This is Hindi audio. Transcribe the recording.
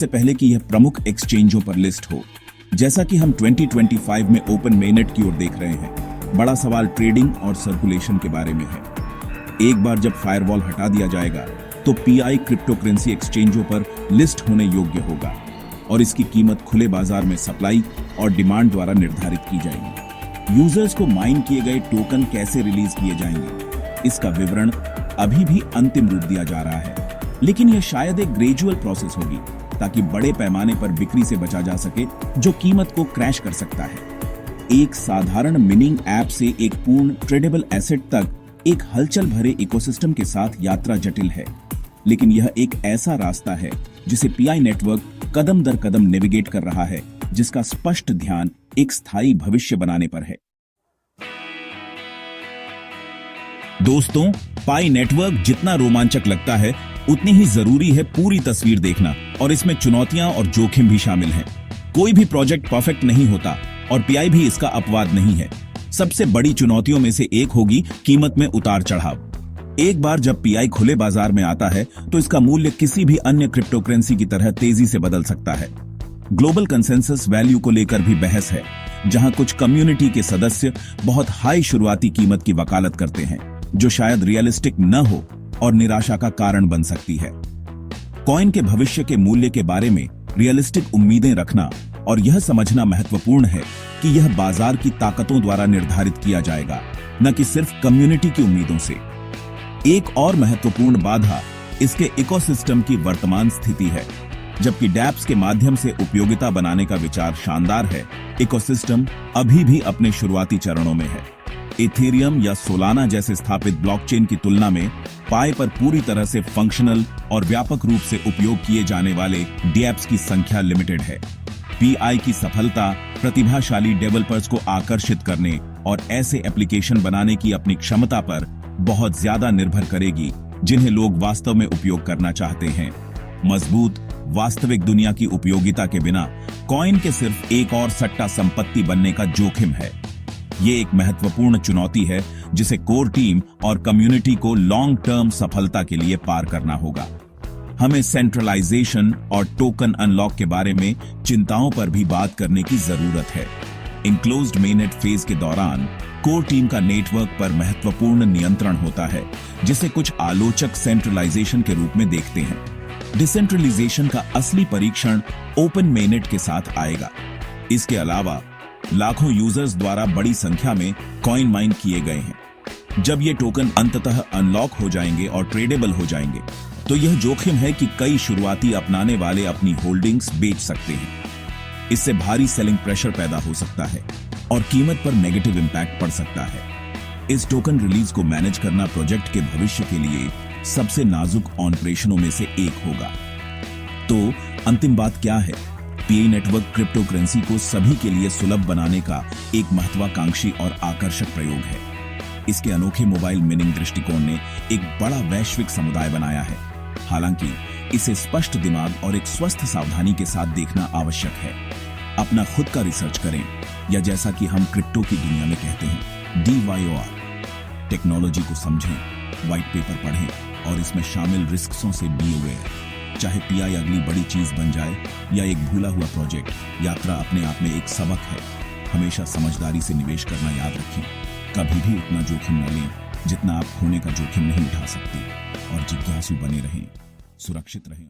से पहले कि यह प्रमुख एक्सचेंजों पर लिस्ट हो। जैसा कि हम 2025 में ओपन मेनेट की ओर देख रहे हैं, बड़ा सवाल ट्रेडिंग और सर्कुलेशन के बारे में है। एक बार जब फायरवॉल हटा दिया जाएगा तो पीआई क्रिप्टोकरेंसी एक्सचेंजों पर लिस्ट होने योग्य होगा और इसकी कीमत खुले बाजार में सप्लाई और डिमांड द्वारा निर्धारित की जाएगी। यूजर्स को माइन किए गए टोकन कैसे रिलीज किए जाएंगे, इसका विवरण अभी भी अंतिम रूप दिया जा रहा है, लेकिन यह शायद एक ग्रेजुअल प्रोसेस होगी ताकि बड़े पैमाने पर बिक्री से बचा जा सके जो कीमत को क्रैश कर सकता है। एक साधारण मिनिंग ऐप से एक पूर्ण ट्रेडेबल एसेट तक एक हलचल भरे इकोसिस्टम के साथ यात्रा जटिल है, लेकिन यह एक ऐसा रास्ता है जिसे पीआई नेटवर्क कदम दर कदम नेविगेट कर रहा है, जिसका स्पष्ट ध्यान एक स्थायी भविष्य बनाने पर है। दोस्तों, पाई नेटवर्क जितना रोमांचक लगता है उतनी ही जरूरी है पूरी तस्वीर देखना, और इसमें चुनौतियां और जोखिम भी शामिल हैं। कोई भी प्रोजेक्ट परफेक्ट नहीं होता और पीआई भी इसका अपवाद नहीं है। सबसे बड़ी चुनौतियों में से एक होगी कीमत में उतार चढ़ाव। एक बार जब पीआई खुले बाजार में आता है तो इसका मूल्य किसी भी अन्य क्रिप्टोकरेंसी की तरह तेजी से बदल सकता है। ग्लोबल कंसेंसस वैल्यू को लेकर भी बहस है, जहां कुछ कम्युनिटी के सदस्य बहुत हाई शुरुआती कीमत की वकालत करते हैं जो शायद रियलिस्टिक न हो और निराशा का कारण बन सकती है। कॉइन के भविष्य के मूल्य के बारे में रियलिस्टिक उम्मीदें रखना और यह समझना महत्वपूर्ण है कि यह बाजार की ताकतों द्वारा निर्धारित किया जाएगा, न कि सिर्फ कम्युनिटी की उम्मीदों से। एक और महत्वपूर्ण बाधा इसके इकोसिस्टम की वर्तमान स्थिति है। जबकि डैप्स के माध्यम से उपयोगिता बनाने का विचार शानदार है, इकोसिस्टम अभी भी अपने शुरुआती चरणों में है। इथेरियम या सोलाना जैसे स्थापित ब्लॉकचेन की तुलना में पाई पर पूरी तरह से फंक्शनल और व्यापक रूप से उपयोग किए जाने वाले डैप्स की संख्या लिमिटेड है। पीआई की सफलता प्रतिभाशाली डेवलपर्स को आकर्षित करने और ऐसे एप्लीकेशन बनाने की अपनी क्षमता पर बहुत ज्यादा निर्भर करेगी जिन्हें लोग वास्तव में उपयोग करना चाहते हैं। मजबूत वास्तविक दुनिया की उपयोगिता के बिना कॉइन के सिर्फ एक और सट्टा संपत्ति बनने का जोखिम है। ये एक महत्वपूर्ण चुनौती है जिसे कोर टीम और कम्युनिटी को लॉन्ग टर्म सफलता के लिए पार करना होगा। हमें सेंट्रलाइजेशन और टोकन अनलॉक के बारे में चिंताओं पर भी बात करने की जरूरत है। इनक्लोज्ड मेननेट फेज के दौरान कोर टीम का नेटवर्क पर महत्वपूर्ण नियंत्रण होता है, जिसे कुछ आलोचक सेंट्रलाइजेशन के रूप में देखते हैं। डिसेंट्रलाइजेशन का असली परीक्षण ओपन मेननेट के साथ आएगा। इसके अलावा लाखों यूजर्स द्वारा बड़ी संख्या में कॉइन माइन किए गए हैं। जब ये टोकन अंततः अनलॉक हो जाएंगे और ट्रेडेबल हो जाएंगे, तो यह जोखिम है कि कई शुरुआती अपनाने वाले अपनी होल्डिंग्स बेच सकते हैं। इससे भारी सेलिंग प्रेशर पैदा हो सकता है और कीमत पर नेगेटिव इंपैक्ट पड़ सकता है। इस टोकन रिलीज को मैनेज करना प्रोजेक्ट के भविष्य के लिए सबसे नाजुक ऑपरेशनों में से एक होगा। तो अंतिम बात क्या है? पीआई नेटवर्क क्रिप्टोकरेंसी को सभी के लिए सुलभ बनाने का एक महत्वाकांक्षी और आकर्षक प्रयोग है। इसके अनोखे मोबाइल मिनिंग दृष्टिकोण ने एक बड़ा वैश्विक समुदाय बनाया है। हालांकि इसे स्पष्ट दिमाग और एक स्वस्थ सावधानी के साथ देखना आवश्यक है। अपना खुद का रिसर्च करें, या जैसा कि हम क्रिप्टो की दुनिया में कहते हैं, DYOR। टेक्नोलॉजी को समझें, व्हाइट पेपर पढ़ें और इसमें शामिल रिस्कों से बी अवेयर। चाहे पीआई अगली बड़ी चीज बन जाए या एक भूला हुआ प्रोजेक्ट, यात्रा अपने आप में एक सबक है। हमेशा समझदारी से निवेश करना याद रखें। कभी भी उतना जोखिम न लें जितना आप खोने का जोखिम नहीं उठा सकते, और जिज्ञासु बने रहें, सुरक्षित रहें।